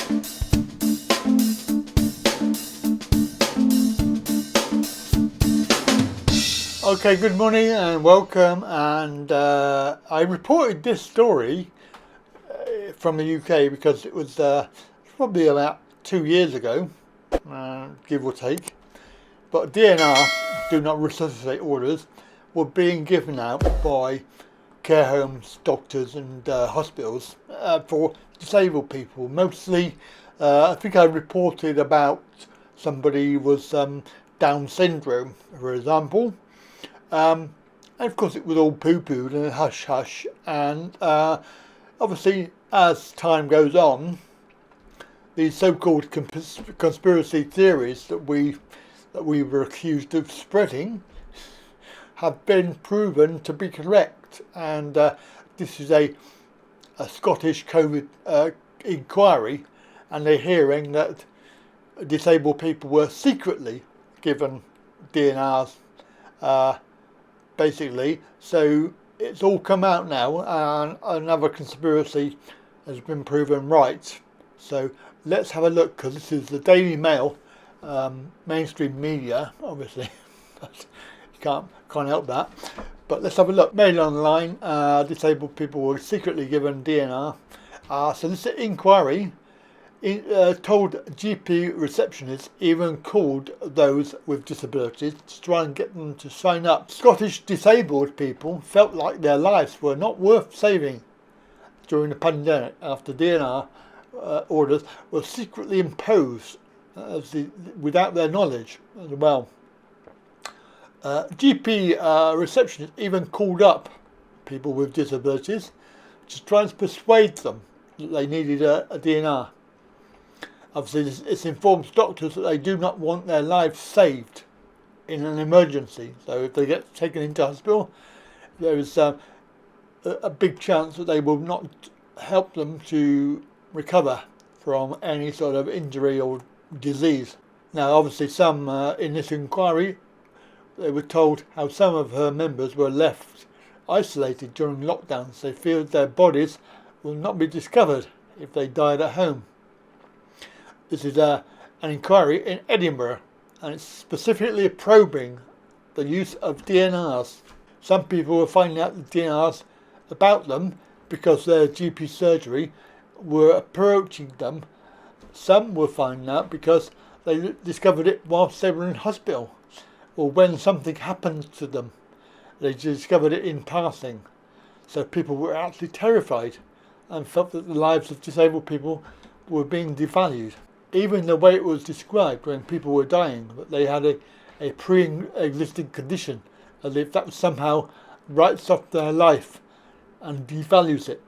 Okay, good morning and welcome. And I reported this story from the UK because it was probably about 2 years ago, give or take. But DNR, do not resuscitate orders, were being given out by care homes, doctors and hospitals for disabled people. Mostly, I think I reported about somebody was Down syndrome, for example. And of course it was all poo-pooed and hush-hush, and obviously as time goes on, these so-called conspiracy theories that we were accused of spreading have been proven to be correct. And this is a Scottish COVID inquiry, and they're hearing that disabled people were secretly given DNRs basically. So it's all come out now, and another conspiracy has been proven right. So let's have a look, because this is the Daily Mail, mainstream media, obviously. You can't help that. But let's have a look. Mail Online, disabled people were secretly given DNR. So this inquiry told GP receptionists, even called those with disabilities to try and get them to sign up. Scottish disabled people felt like their lives were not worth saving during the pandemic after DNR orders were secretly imposed without their knowledge as well. GP receptionists even called up people with disabilities to try and persuade them that they needed a DNR. Obviously, this informs doctors that they do not want their lives saved in an emergency. So if they get taken into hospital, there is a big chance that they will not help them to recover from any sort of injury or disease. Now, obviously, some in this inquiry, they were told how some of her members were left isolated during lockdowns. They feared their bodies will not be discovered if they died at home. This is an inquiry in Edinburgh, and it's specifically probing the use of DNRs. Some people were finding out the DNRs about them because their GP surgery were approaching them. Some were finding out because they discovered it whilst they were in hospital, or when something happened to them. They discovered it in passing. So people were actually terrified and felt that the lives of disabled people were being devalued. Even the way it was described when people were dying, that they had a pre-existing condition, as if that somehow writes off their life and devalues it.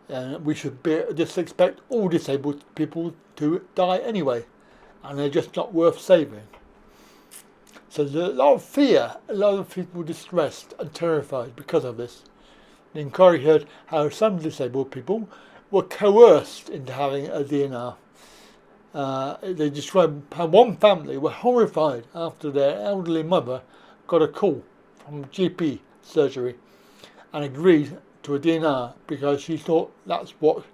And we should just expect all disabled people to die anyway, and they're just not worth saving. So there's a lot of fear, a lot of people distressed and terrified because of this. The inquiry heard how some disabled people were coerced into having a DNR. They described how one family were horrified after their elderly mother got a call from GP surgery and agreed to a DNR because she thought that's what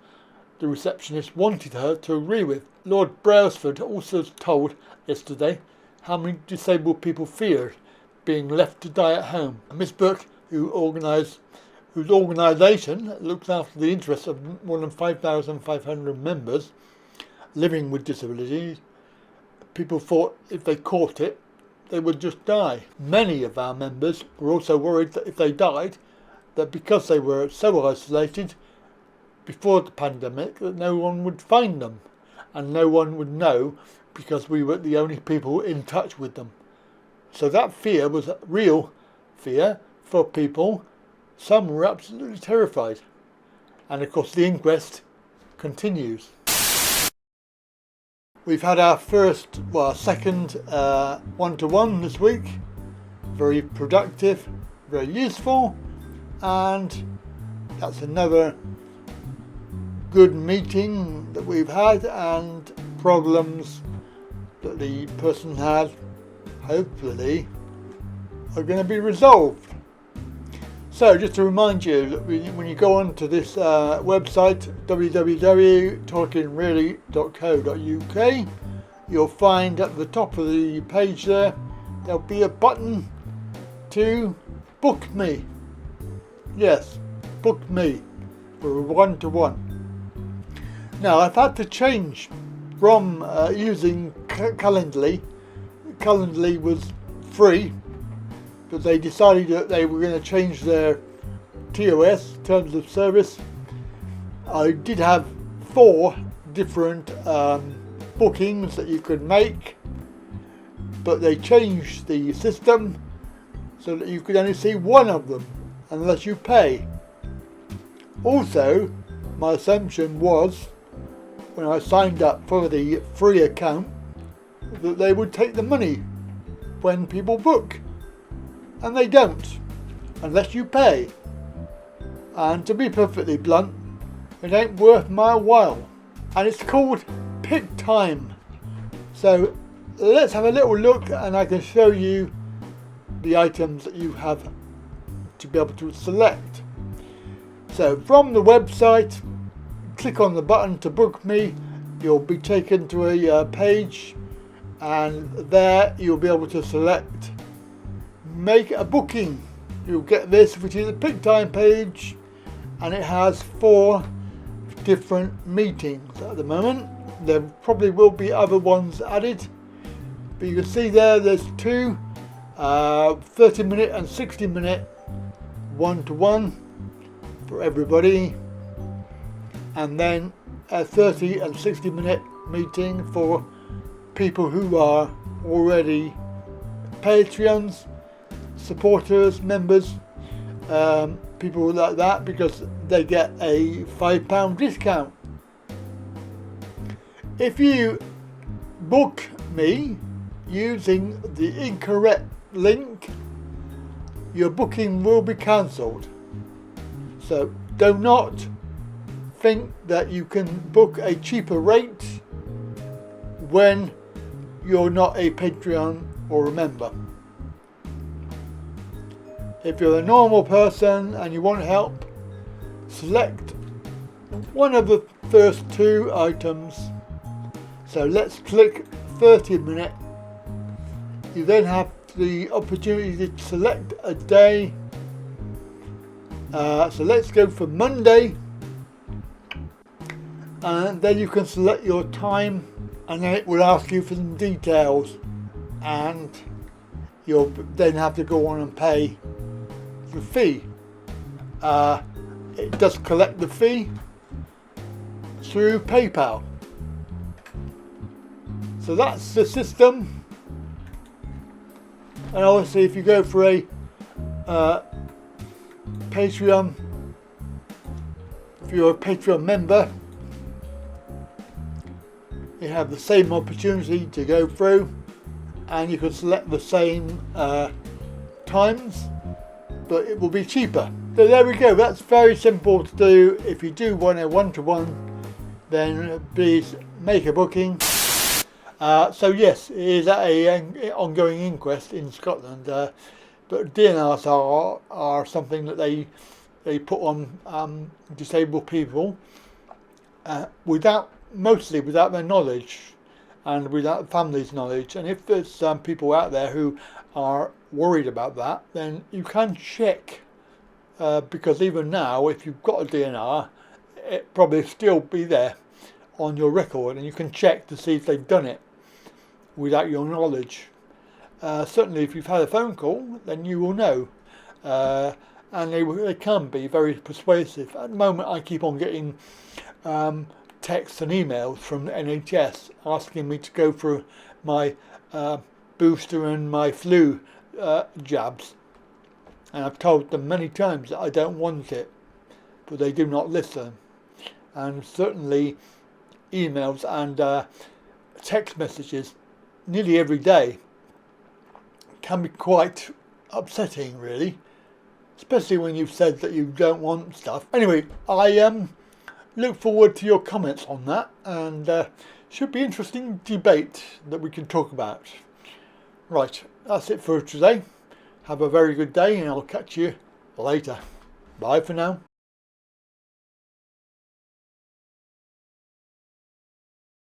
the receptionist wanted her to agree with. Lord Brailsford also told yesterday how many disabled people feared being left to die at home. Miss Burke, whose organisation looks after the interests of more than 5,500 members living with disabilities, people thought if they caught it, they would just die. Many of our members were also worried that if they died, that because they were so isolated before the pandemic, that no one would find them and no one would know because we were the only people in touch with them. So that fear was a real fear for people. Some were absolutely terrified. And of course the inquest continues. We've had our second one-to-one this week. Very productive, very useful, and that's another good meeting that we've had, and problems that the person had, hopefully, are going to be resolved. So just to remind you, that when you go on to this website, www.talkinreally.co.uk, you'll find at the top of the page there'll be a button to book me. Yes, book me for a one-to-one. Now I've had to change from using Calendly. Calendly was free, but they decided that they were going to change their TOS, terms of service. I did have 4 different bookings that you could make, but they changed the system so that you could only see one of them unless you pay. Also, my assumption was, when I signed up for the free account, that they would take the money when people book, and they don't unless you pay. And to be perfectly blunt, it ain't worth my while. And it's called Pick Time. So let's have a little look, and I can show you the items that you have to be able to select. So from the website, click on the button to book me. You'll be taken to a page, and there you'll be able to select make a booking. You'll get this, which is a pick time page, and it has 4 different meetings at the moment. There probably will be other ones added, but you can see there's 2 30-minute and 60-minute one-to-one for everybody, and then a 30 and 60-minute meeting for people who are already Patreons, supporters, members, people like that, because they get a £5 discount. If you book me using the incorrect link, your booking will be cancelled. So do not think that you can book a cheaper rate when you're not a Patreon or a member. If you're a normal person and you want help, select one of the first 2 items. So let's click 30-minute. You then have the opportunity to select a day. So let's go for Monday, and then you can select your time, and then it will ask you for some details, and you'll then have to go on and pay the fee. It does collect the fee through PayPal. So that's the system. And obviously if you go for a Patreon, if you're a Patreon member, you have the same opportunity to go through, and you can select the same times, but it will be cheaper. So there we go, that's very simple to do. If you do want a one-to-one, then please make a booking. So yes, it is an ongoing inquest in Scotland, but DNRs are something that they put on disabled people mostly without their knowledge and without the family's knowledge. And if there's people out there who are worried about that, then you can check, because even now, if you've got a DNR, it probably still be there on your record, and you can check to see if they've done it without your knowledge. Certainly if you've had a phone call, then you will know, and they can be very persuasive. At the moment I keep on getting texts and emails from the NHS asking me to go through my booster and my flu jabs, and I've told them many times that I don't want it, but they do not listen. And certainly emails and text messages nearly every day can be quite upsetting, really, especially when you've said that you don't want stuff. Anyway, I look forward to your comments on that, and should be interesting debate that we can talk about. Right, that's it for today. Have a very good day, and I'll catch you later. Bye for now.